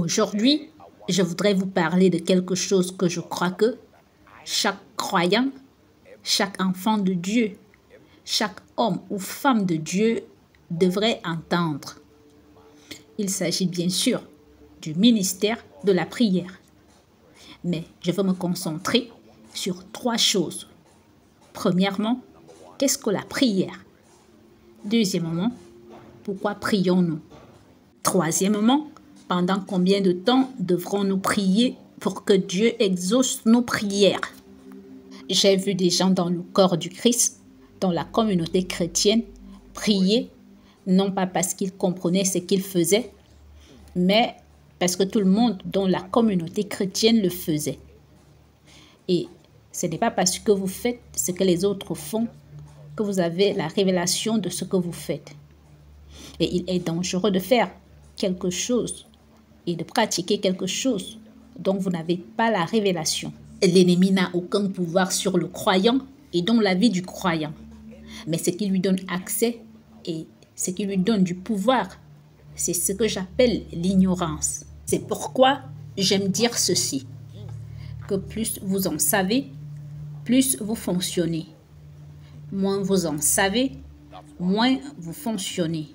Aujourd'hui, je voudrais vous parler de quelque chose que je crois que chaque croyant, chaque enfant de Dieu, chaque homme ou femme de Dieu devrait entendre. Il s'agit bien sûr du ministère de la prière. Mais je veux me concentrer sur 3 choses. Premièrement, qu'est-ce que la prière? Deuxièmement, pourquoi prions-nous? Troisièmement, pendant combien de temps devrons-nous prier pour que Dieu exauce nos prières? J'ai vu des gens dans le corps du Christ, dans la communauté chrétienne, prier, non pas parce qu'ils comprenaient ce qu'ils faisaient, mais parce que tout le monde dans la communauté chrétienne le faisait. Et ce n'est pas parce que vous faites ce que les autres font que vous avez la révélation de ce que vous faites. Et il est dangereux de faire quelque chose et de pratiquer quelque chose dont vous n'avez pas la révélation. L'ennemi n'a aucun pouvoir sur le croyant et dans la vie du croyant. Mais ce qui lui donne accès et ce qui lui donne du pouvoir, c'est ce que j'appelle l'ignorance. C'est pourquoi j'aime dire ceci, que plus vous en savez, plus vous fonctionnez. Moins vous en savez, moins vous fonctionnez.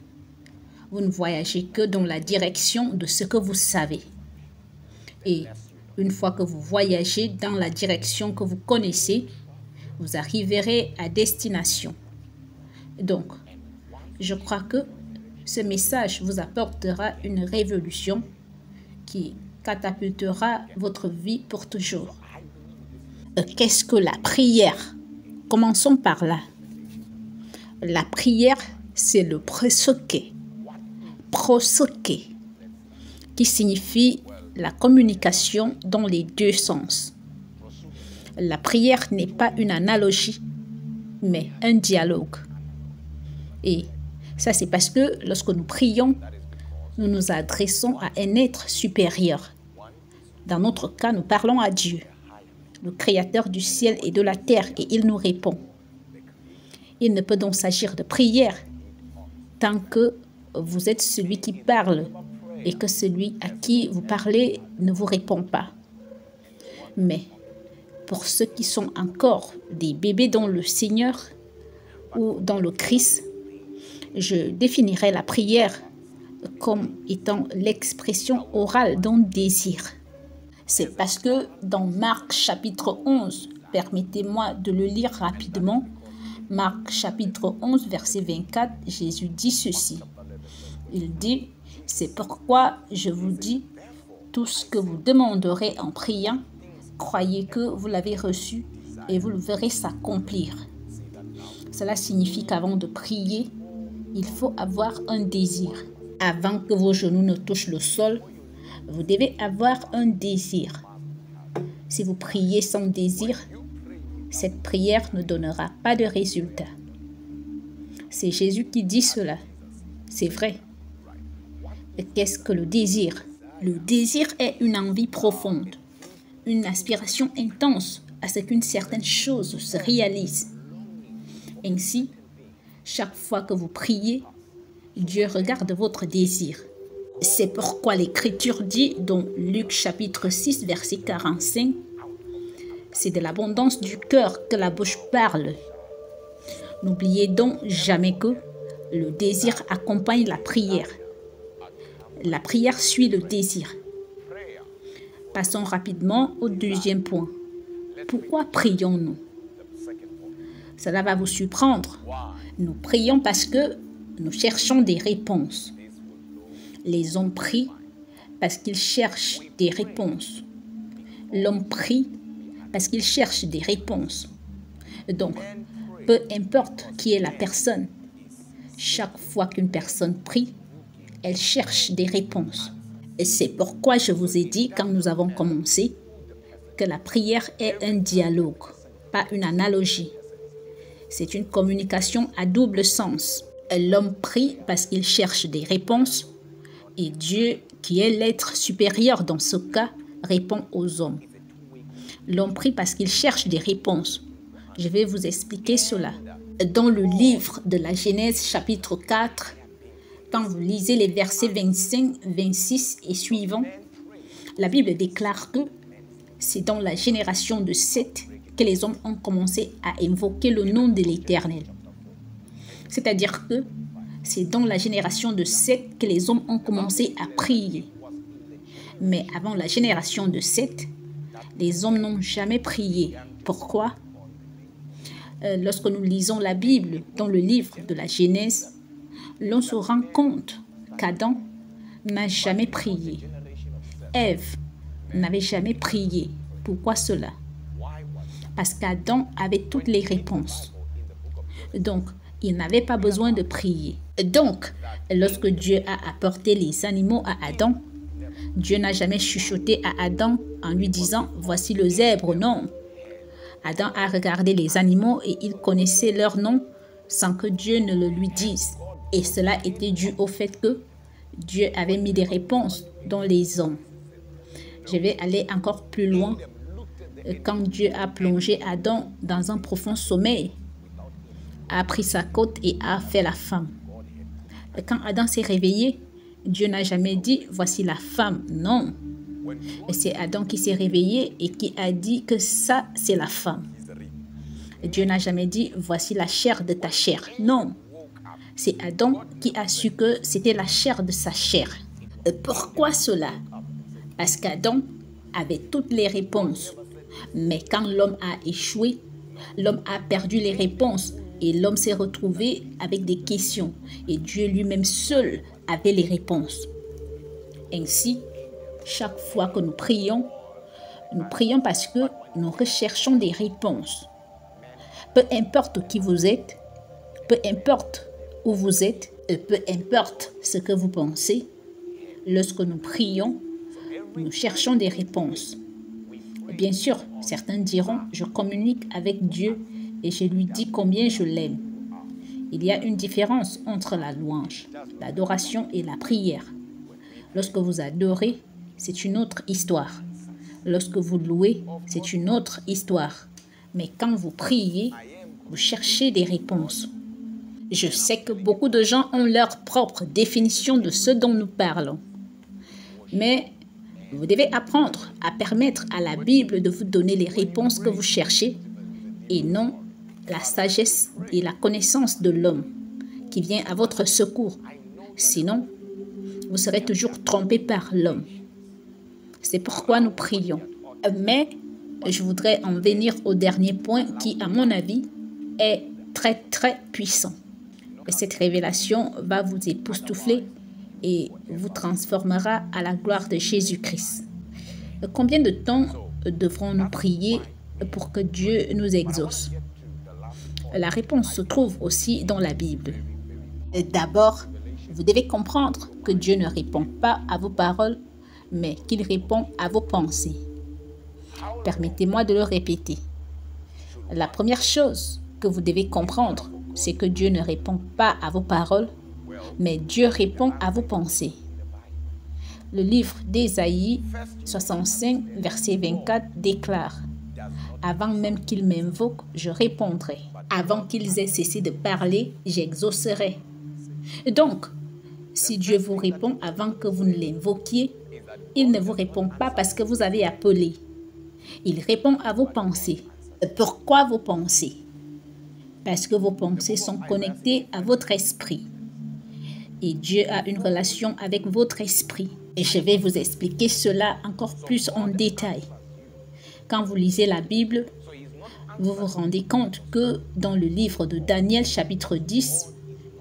Vous ne voyagez que dans la direction de ce que vous savez. Et une fois que vous voyagez dans la direction que vous connaissez, vous arriverez à destination. Donc, je crois que ce message vous apportera une révolution qui catapultera votre vie pour toujours. Qu'est-ce que la prière? Commençons par là. La prière, c'est le prosoké, qui signifie la communication dans les 2 sens. La prière n'est pas une analogie, mais un dialogue. Et ça, c'est parce que lorsque nous prions, nous nous adressons à un être supérieur. Dans notre cas, nous parlons à Dieu, le Créateur du ciel et de la terre, et il nous répond. Il ne peut donc s'agir de prière tant que vous êtes celui qui parle et que celui à qui vous parlez ne vous répond pas. Mais pour ceux qui sont encore des bébés dans le Seigneur ou dans le Christ, je définirais la prière comme étant l'expression orale d'un désir. C'est parce que dans Marc chapitre 11, permettez-moi de le lire rapidement, Marc chapitre 11, verset 24, Jésus dit ceci. Il dit, « C'est pourquoi je vous dis, tout ce que vous demanderez en priant, croyez que vous l'avez reçu et vous le verrez s'accomplir. » Cela signifie qu'avant de prier, il faut avoir un désir. Avant que vos genoux ne touchent le sol, vous devez avoir un désir. Si vous priez sans désir, cette prière ne donnera pas de résultat. C'est Jésus qui dit cela. C'est vrai. Et qu'est-ce que le désir? Le désir est une envie profonde, une aspiration intense à ce qu'une certaine chose se réalise. Ainsi, chaque fois que vous priez, Dieu regarde votre désir. C'est pourquoi l'Écriture dit dans Luc chapitre 6, verset 45, « C'est de l'abondance du cœur que la bouche parle. » N'oubliez donc jamais que le désir accompagne la prière. La prière suit le désir. Passons rapidement au 2e point. Pourquoi prions-nous? Cela va vous surprendre. Nous prions parce que nous cherchons des réponses. Les hommes prient parce qu'ils cherchent des réponses. L'homme prie parce qu'il cherche des réponses. Donc, peu importe qui est la personne, chaque fois qu'une personne prie, elle cherche des réponses. Et c'est pourquoi je vous ai dit, quand nous avons commencé, que la prière est un dialogue, pas une analogie. C'est une communication à double sens. L'homme prie parce qu'il cherche des réponses et Dieu, qui est l'être supérieur dans ce cas, répond aux hommes. L'homme prie parce qu'il cherche des réponses. Je vais vous expliquer cela. Dans le livre de la Genèse chapitre 4, quand vous lisez les versets 25, 26 et suivants, La Bible déclare que c'est dans la génération de Seth que les hommes ont commencé à invoquer le nom de l'Éternel. C'est-à-dire que c'est dans la génération de Seth que les hommes ont commencé à prier. Mais avant la génération de Seth, les hommes n'ont jamais prié. Pourquoi? Lorsque nous lisons la Bible dans le livre de la Genèse, l'on se rend compte qu'Adam n'a jamais prié. Ève n'avait jamais prié. Pourquoi cela? Parce qu'Adam avait toutes les réponses. Donc, il n'avait pas besoin de prier. Donc, lorsque Dieu a apporté les animaux à Adam, Dieu n'a jamais chuchoté à Adam en lui disant « Voici le zèbre ». Non. Adam a regardé les animaux et il connaissait leur nom sans que Dieu ne le lui dise. Et cela était dû au fait que Dieu avait mis des réponses dans les hommes. Je vais aller encore plus loin. Quand Dieu a plongé Adam dans un profond sommeil, a pris sa côte et a fait la femme. Quand Adam s'est réveillé, Dieu n'a jamais dit « voici la femme ». Non. C'est Adam qui s'est réveillé et qui a dit que ça, c'est la femme. Dieu n'a jamais dit « voici la chair de ta chair ». Non. C'est Adam qui a su que c'était la chair de sa chair. Pourquoi cela? Parce qu'Adam avait toutes les réponses. Mais quand l'homme a échoué, l'homme a perdu les réponses et l'homme s'est retrouvé avec des questions. Et Dieu lui-même seul avait les réponses. Ainsi, chaque fois que nous prions parce que nous recherchons des réponses. Peu importe qui vous êtes, peu importe où vous êtes, peu importe ce que vous pensez, lorsque nous prions, nous cherchons des réponses. Bien sûr, certains diront, je communique avec Dieu et je lui dis combien je l'aime. Il y a une différence entre la louange, l'adoration et la prière. Lorsque vous adorez, c'est une autre histoire. Lorsque vous louez, c'est une autre histoire. Mais quand vous priez, vous cherchez des réponses. Je sais que beaucoup de gens ont leur propre définition de ce dont nous parlons. Mais vous devez apprendre à permettre à la Bible de vous donner les réponses que vous cherchez et non la sagesse et la connaissance de l'homme qui vient à votre secours. Sinon, vous serez toujours trompé par l'homme. C'est pourquoi nous prions. Mais je voudrais en venir au dernier point qui, à mon avis, est très très puissant. Et cette révélation va vous époustoufler et vous transformera à la gloire de Jésus-Christ. Combien de temps devrons-nous prier pour que Dieu nous exauce? La réponse se trouve aussi dans la Bible. D'abord, vous devez comprendre que Dieu ne répond pas à vos paroles, mais qu'il répond à vos pensées. Permettez-moi de le répéter. La première chose que vous devez comprendre, c'est que Dieu ne répond pas à vos paroles, mais Dieu répond à vos pensées. Le livre d'Ésaïe 65, verset 24 déclare « Avant même qu'ils m'invoquent, je répondrai. Avant qu'ils aient cessé de parler, j'exaucerai. » Donc, si Dieu vous répond avant que vous ne l'invoquiez, il ne vous répond pas parce que vous avez appelé. Il répond à vos pensées. Pourquoi vos pensées? Parce que vos pensées sont connectées à votre esprit. Et Dieu a une relation avec votre esprit. Et je vais vous expliquer cela encore plus en détail. Quand vous lisez la Bible, vous vous rendez compte que dans le livre de Daniel chapitre 10,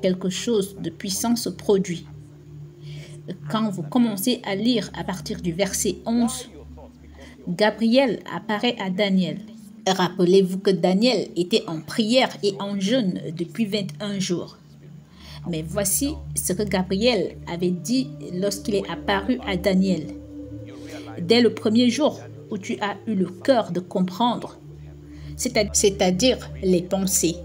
quelque chose de puissant se produit. Quand vous commencez à lire à partir du verset 11, Gabriel apparaît à Daniel. Rappelez-vous que Daniel était en prière et en jeûne depuis 21 jours. Mais voici ce que Gabriel avait dit lorsqu'il est apparu à Daniel. Dès le premier jour où tu as eu le cœur de comprendre, c'est-à-dire les pensées.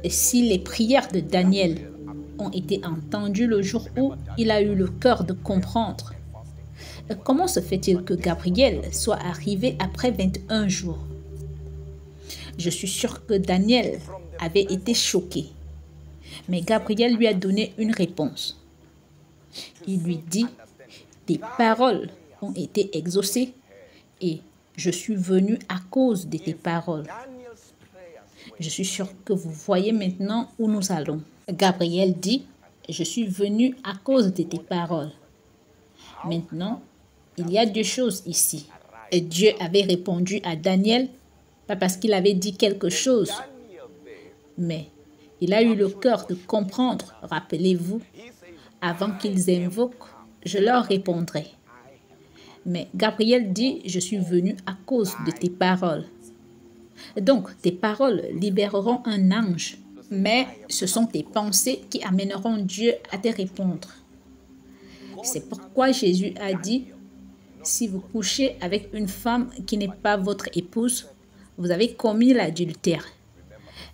Et si les prières de Daniel ont été entendues le jour où il a eu le cœur de comprendre, comment se fait-il que Gabriel soit arrivé après 21 jours? Je suis sûre que Daniel avait été choqué. Mais Gabriel lui a donné une réponse. Il lui dit des paroles ont été exaucées et je suis venu à cause de tes paroles. Je suis sûr que vous voyez maintenant où nous allons. Gabriel dit, je suis venu à cause de tes paroles. Maintenant, il y a deux choses ici. Et Dieu avait répondu à Daniel, pas parce qu'il avait dit quelque chose, mais il a eu le cœur de comprendre. Rappelez-vous, avant qu'ils invoquent, je leur répondrai. Mais Gabriel dit, je suis venu à cause de tes paroles. Donc, tes paroles libéreront un ange, mais ce sont tes pensées qui amèneront Dieu à te répondre. C'est pourquoi Jésus a dit, si vous couchez avec une femme qui n'est pas votre épouse, vous avez commis l'adultère.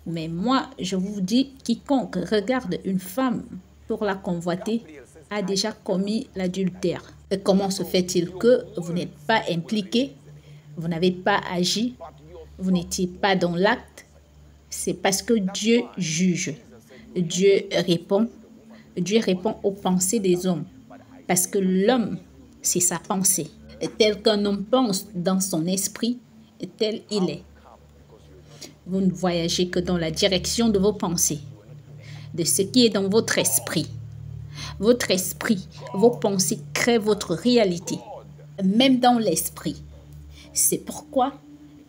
Mais moi, je vous dis, quiconque regarde une femme pour la convoiter a déjà commis l'adultère. Et comment se fait-il que vous n'êtes pas impliqué, vous n'avez pas agi, vous n'étiez pas dans l'acte? C'est parce que Dieu juge. Dieu répond aux pensées des hommes. Parce que l'homme, c'est sa pensée. Et tel qu'un homme pense dans son esprit, tel il est. Vous ne voyagez que dans la direction de vos pensées, de ce qui est dans votre esprit. Votre esprit, vos pensées créent votre réalité, même dans l'esprit. C'est pourquoi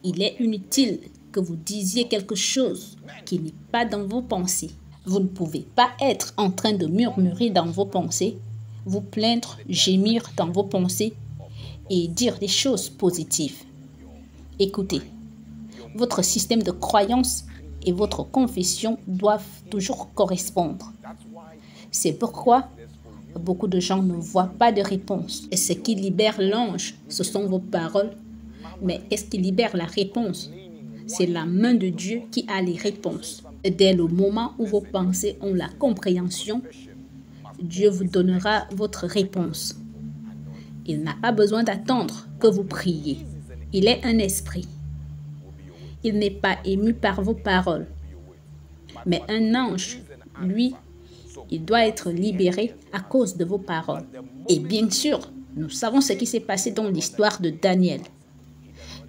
il est inutile que vous disiez quelque chose qui n'est pas dans vos pensées. Vous ne pouvez pas être en train de murmurer dans vos pensées, vous plaindre, gémir dans vos pensées et dire des choses positives. Écoutez, votre système de croyance et votre confession doivent toujours correspondre. C'est pourquoi beaucoup de gens ne voient pas de réponse. Et ce qui libère l'ange, ce sont vos paroles. Mais qu'est-ce qui libère la réponse? C'est la main de Dieu qui a les réponses. Et dès le moment où vos pensées ont la compréhension, Dieu vous donnera votre réponse. Il n'a pas besoin d'attendre que vous priez. Il est un esprit. Il n'est pas ému par vos paroles. Mais un ange, lui, il doit être libéré à cause de vos paroles. Et bien sûr, nous savons ce qui s'est passé dans l'histoire de Daniel.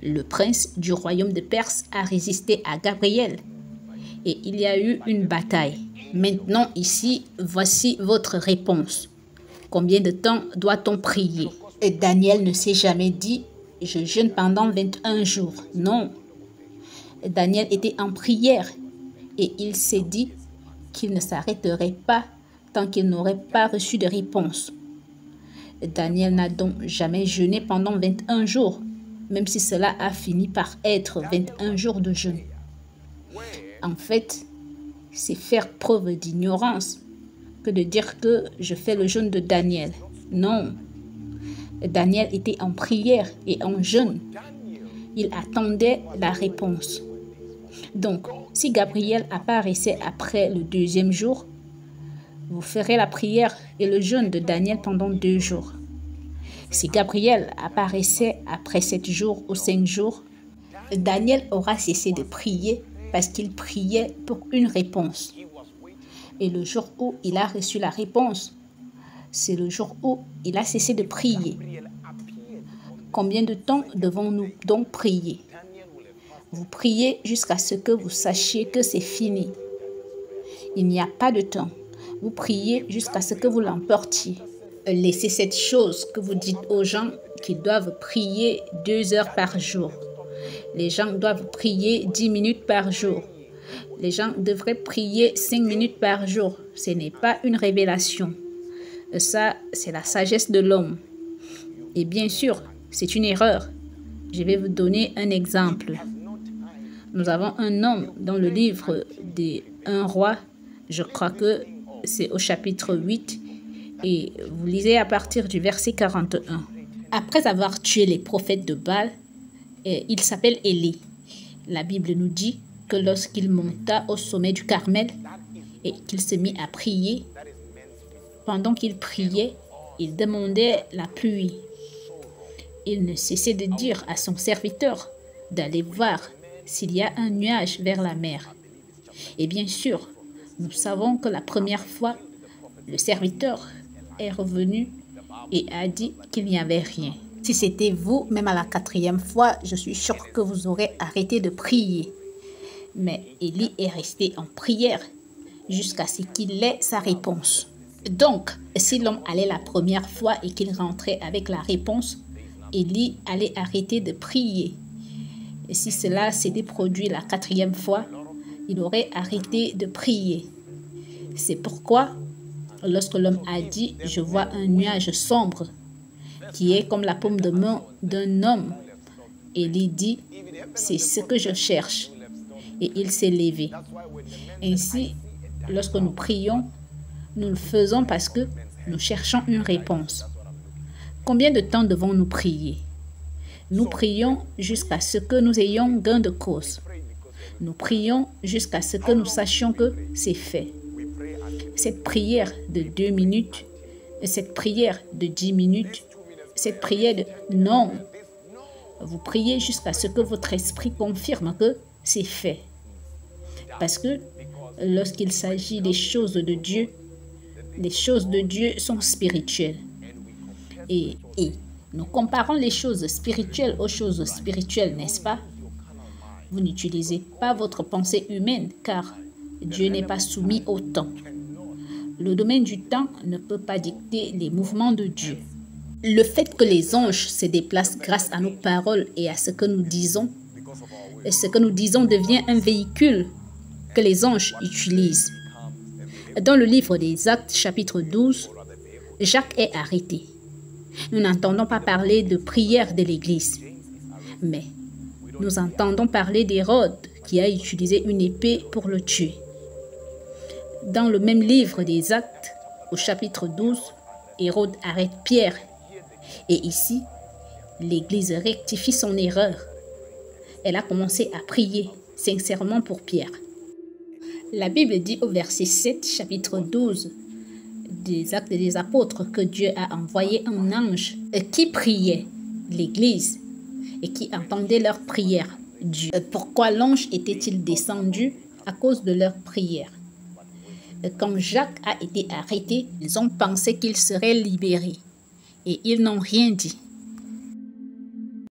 Le prince du royaume de Perse a résisté à Gabriel et il y a eu une bataille. Maintenant ici, voici votre réponse. Combien de temps doit-on prier? Et Daniel ne s'est jamais dit, je jeûne pendant 21 jours. Non. Daniel était en prière et il s'est dit qu'il ne s'arrêterait pas tant qu'il n'aurait pas reçu de réponse. Daniel n'a donc jamais jeûné pendant 21 jours, même si cela a fini par être 21 jours de jeûne. En fait, c'est faire preuve d'ignorance que de dire que je fais le jeûne de Daniel. Non. Daniel était en prière et en jeûne. Il attendait la réponse. Donc, si Gabriel apparaissait après le deuxième jour, vous ferez la prière et le jeûne de Daniel pendant 2 jours. Si Gabriel apparaissait après 7 jours ou 5 jours, Daniel aura cessé de prier parce qu'il priait pour une réponse. Et le jour où il a reçu la réponse, c'est le jour où il a cessé de prier. Combien de temps devons-nous donc prier? Vous priez jusqu'à ce que vous sachiez que c'est fini. Il n'y a pas de temps. Vous priez jusqu'à ce que vous l'emportiez. Laissez cette chose que vous dites aux gens qui doivent prier 2 heures par jour. Les gens doivent prier 10 minutes par jour. Les gens devraient prier 5 minutes par jour. Ce n'est pas une révélation. Ça, c'est la sagesse de l'homme. Et bien sûr, c'est une erreur. Je vais vous donner un exemple. Nous avons un homme dans le livre des 1 roi, je crois que c'est au chapitre 8, et vous lisez à partir du verset 41. Après avoir tué les prophètes de Baal, il s'appelle Élie. La Bible nous dit que lorsqu'il monta au sommet du Carmel et qu'il se mit à prier, pendant qu'il priait, il demandait la pluie. Il ne cessait de dire à son serviteur d'aller voir s'il y a un nuage vers la mer. Et bien sûr, nous savons que la première fois, le serviteur est revenu et a dit qu'il n'y avait rien. Si c'était vous, même à la 4e fois, je suis sûre que vous aurez arrêté de prier. Mais Élie est resté en prière jusqu'à ce qu'il ait sa réponse. Donc, si l'homme allait la première fois et qu'il rentrait avec la réponse, Élie allait arrêter de prier. Et si cela s'était produit la 4e fois, il aurait arrêté de prier. C'est pourquoi, lorsque l'homme a dit « Je vois un nuage sombre » qui est comme la paume de main d'un homme, Élie dit « C'est ce que je cherche » et il s'est levé. Ainsi, lorsque nous prions, nous le faisons parce que nous cherchons une réponse. Combien de temps devons-nous prier? Nous prions jusqu'à ce que nous ayons gain de cause. Nous prions jusqu'à ce que nous sachions que c'est fait. Cette prière de 2 minutes, cette prière de 10 minutes, cette prière de non. Vous priez jusqu'à ce que votre esprit confirme que c'est fait. Parce que lorsqu'il s'agit des choses de Dieu, les choses de Dieu sont spirituelles. Et nous comparons les choses spirituelles aux choses spirituelles, n'est-ce pas? Vous n'utilisez pas votre pensée humaine car Dieu n'est pas soumis au temps. Le domaine du temps ne peut pas dicter les mouvements de Dieu. Le fait que les anges se déplacent grâce à nos paroles et à ce que nous disons, et ce que nous disons devient un véhicule que les anges utilisent. Dans le livre des Actes, chapitre 12, Jacques est arrêté. Nous n'entendons pas parler de prière de l'Église, mais nous entendons parler d'Hérode qui a utilisé une épée pour le tuer. Dans le même livre des Actes, au chapitre 12, Hérode arrête Pierre. Et ici, l'Église rectifie son erreur. Elle a commencé à prier sincèrement pour Pierre. La Bible dit au verset 7, chapitre 12 des Actes des Apôtres que Dieu a envoyé un ange qui priait l'Église et qui entendait leurs prières. Pourquoi l'ange était-il descendu? À cause de leurs prières. Quand Jacques a été arrêté, ils ont pensé qu'il serait libéré et ils n'ont rien dit.